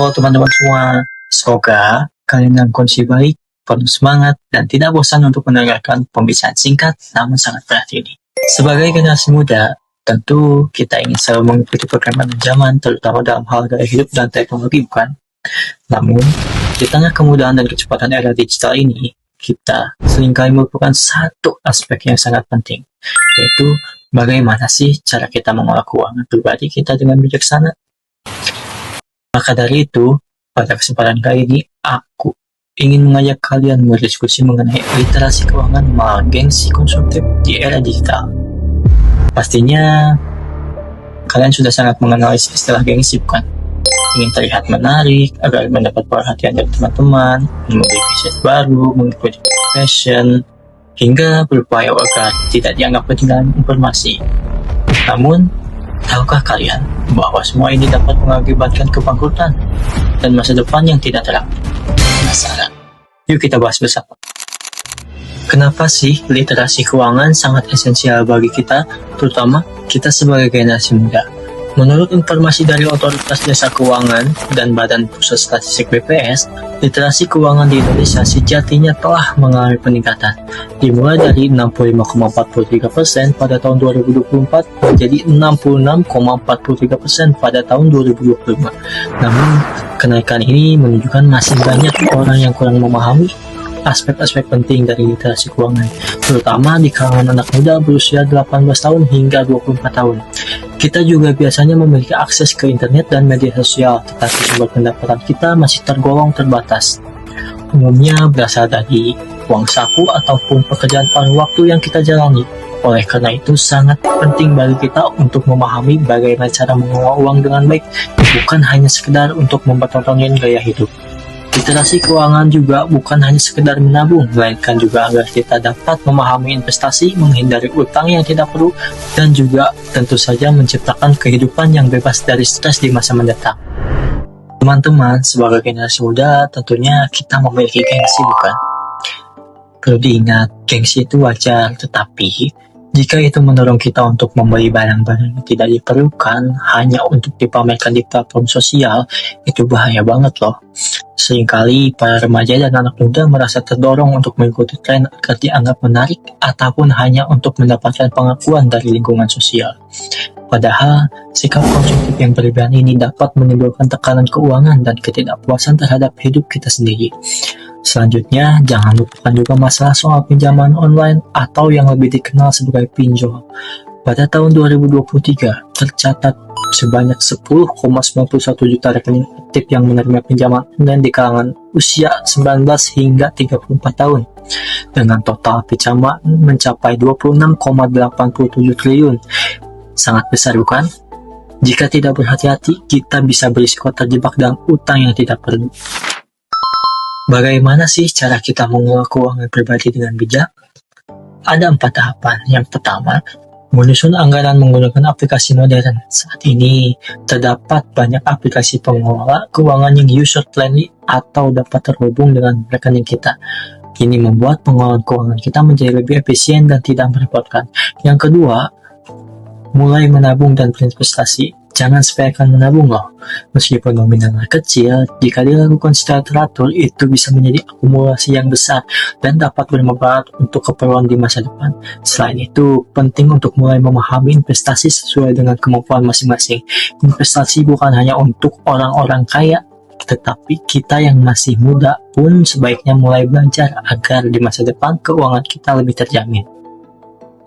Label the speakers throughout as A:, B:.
A: Halo teman-teman semua, semoga kalian dalam kondisi baik, penuh semangat, dan tidak bosan untuk mendengarkan pembicaraan singkat namun sangat berarti ini. Sebagai generasi muda, tentu kita ingin selalu mengikuti perkembangan zaman, terutama dalam hal gaya hidup dan teknologi, bukan? Namun, di tengah kemudahan dan kecepatan era digital ini, kita seringkali melupakan satu aspek yang sangat penting, yaitu bagaimana sih cara kita mengolah keuangan pribadi kita dengan bijaksana. Maka dari itu, pada kesempatan kali ini, aku ingin mengajak kalian berdiskusi mengenai literasi keuangan melawan gengsi konsumtif di era digital. Pastinya, kalian sudah sangat mengenal istilah gengsi, bukan? Ingin terlihat menarik, agar mendapat perhatian dari teman-teman, membeli gadget baru, mengikuti fashion, hingga berupaya agar tidak dianggap ketinggalan informasi. Namun, tahukah kalian bahwa semua ini dapat mengakibatkan kebangkrutan dan masa depan yang tidak terang? Penasaran? Yuk kita bahas bersama. Kenapa sih literasi keuangan sangat esensial bagi kita, terutama kita sebagai generasi muda? Menurut informasi dari Otoritas Jasa Keuangan dan Badan Pusat Statistik BPS, literasi keuangan di Indonesia sejatinya telah mengalami peningkatan, dimulai dari 65,43% pada tahun 2024 menjadi 66,43% pada tahun 2025. Namun, kenaikan ini menunjukkan masih banyak orang yang kurang memahami aspek-aspek penting dari literasi keuangan, terutama di kalangan anak muda berusia 18 tahun hingga 24 tahun. Kita juga biasanya memiliki akses ke internet dan media sosial, tetapi sumber pendapatan kita masih tergolong terbatas. Umumnya berasal dari uang saku ataupun pekerjaan paruh waktu yang kita jalani. Oleh karena itu, sangat penting bagi kita untuk memahami bagaimana cara mengelola uang dengan baik, bukan hanya sekedar untuk mempertontonkan gaya hidup. Literasi keuangan juga bukan hanya sekedar menabung, melainkan juga agar kita dapat memahami investasi, menghindari utang yang tidak perlu, dan juga tentu saja menciptakan kehidupan yang bebas dari stres di masa mendatang. Teman-teman, sebagai generasi muda, tentunya kita memiliki gengsi, bukan? Perlu diingat, gengsi itu wajar, tetapi jika itu mendorong kita untuk membeli barang-barang yang tidak diperlukan hanya untuk dipamerkan di platform sosial, itu bahaya banget loh. Seringkali para remaja dan anak muda merasa terdorong untuk mengikuti tren agar dianggap menarik ataupun hanya untuk mendapatkan pengakuan dari lingkungan sosial. Padahal, sikap konsumtif yang berlebihan ini dapat menimbulkan tekanan keuangan dan ketidakpuasan terhadap hidup kita sendiri. Selanjutnya, jangan lupakan juga masalah soal pinjaman online atau yang lebih dikenal sebagai pinjol. Pada tahun 2023, tercatat sebanyak 10,91 juta rekening aktif yang menerima pinjaman online di kalangan usia 19 hingga 34 tahun. Dengan total pinjaman mencapai 26,87 triliun. Sangat besar, bukan? Jika tidak berhati-hati, kita bisa berisiko terjebak dalam utang yang tidak perlu. Bagaimana sih cara kita mengelola keuangan pribadi dengan bijak? Ada 4 tahapan. Yang pertama, menyusun anggaran menggunakan aplikasi modern. Saat ini, terdapat banyak aplikasi pengelola keuangan yang user-friendly atau dapat terhubung dengan rekening kita. Ini membuat pengelolaan keuangan kita menjadi lebih efisien dan tidak merepotkan. Yang kedua, mulai menabung dan berinvestasi. Jangan sepelekan menabung loh. Meskipun nominalnya kecil, jika dilakukan secara teratur, itu bisa menjadi akumulasi yang besar dan dapat bermanfaat untuk keperluan di masa depan. Selain itu, penting untuk mulai memahami investasi sesuai dengan kemampuan masing-masing. Investasi bukan hanya untuk orang-orang kaya, tetapi kita yang masih muda pun sebaiknya mulai belajar agar di masa depan keuangan kita lebih terjamin.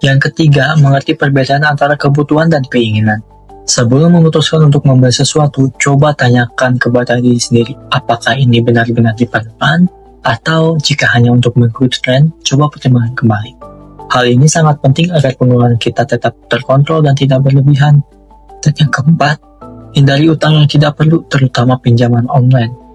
A: Yang ketiga, mengerti perbedaan antara kebutuhan dan keinginan. Sebelum memutuskan untuk membeli sesuatu, coba tanyakan kepada diri sendiri, apakah ini benar-benar diperlukan, atau jika hanya untuk mengikuti tren, coba pertimbangkan kembali. Hal ini sangat penting agar pengeluaran kita tetap terkontrol dan tidak berlebihan. Dan yang keempat, hindari utang yang tidak perlu, terutama pinjaman online.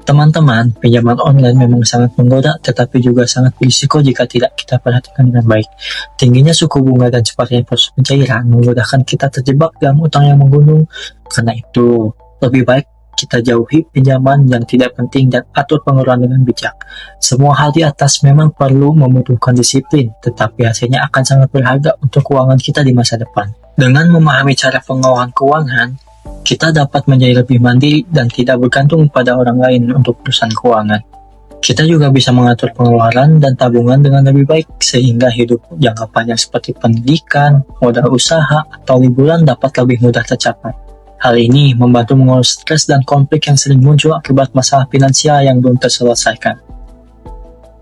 A: Teman-teman, pinjaman online memang sangat menggoda, tetapi juga sangat berisiko jika tidak kita perhatikan dengan baik. Tingginya suku bunga dan cepatnya proses pencairan memudahkan kita terjebak dalam utang yang menggunung. Karena itu, lebih baik kita jauhi pinjaman yang tidak penting dan atur pengeluaran dengan bijak. Semua hal di atas memang perlu membutuhkan disiplin, tetapi hasilnya akan sangat berharga untuk keuangan kita di masa depan. Dengan memahami cara pengelolaan keuangan, Kita dapat menjadi lebih mandiri dan tidak bergantung pada orang lain untuk urusan keuangan. Kita juga bisa mengatur pengeluaran dan tabungan dengan lebih baik sehingga hidup jangka panjang seperti pendidikan, modal usaha, atau liburan dapat lebih mudah tercapai. Hal ini membantu mengurangi stres dan konflik yang sering muncul akibat masalah finansial yang belum terselesaikan.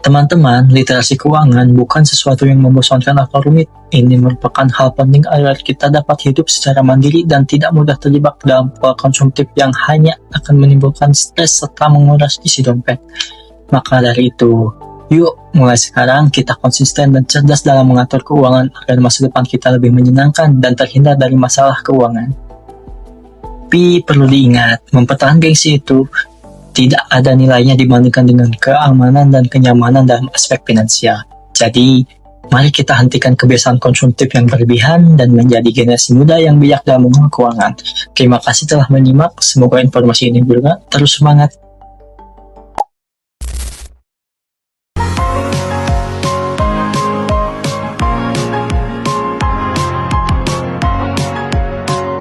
A: Teman-teman, literasi keuangan bukan sesuatu yang membosankan atau rumit. Ini merupakan hal penting agar kita dapat hidup secara mandiri dan tidak mudah terjebak dalam pola konsumtif yang hanya akan menimbulkan stres serta menguras isi dompet. Maka dari itu, yuk mulai sekarang kita konsisten dan cerdas dalam mengatur keuangan agar masa depan kita lebih menyenangkan dan terhindar dari masalah keuangan. Tapi perlu diingat, mempertahankan gengsi itu tidak ada nilainya dibandingkan dengan keamanan dan kenyamanan dalam aspek finansial. Jadi, mari kita hentikan kebiasaan konsumtif yang berlebihan dan menjadi generasi muda yang bijak dalam mengelola keuangan. Terima kasih telah menyimak, semoga informasi ini berguna. Terus semangat!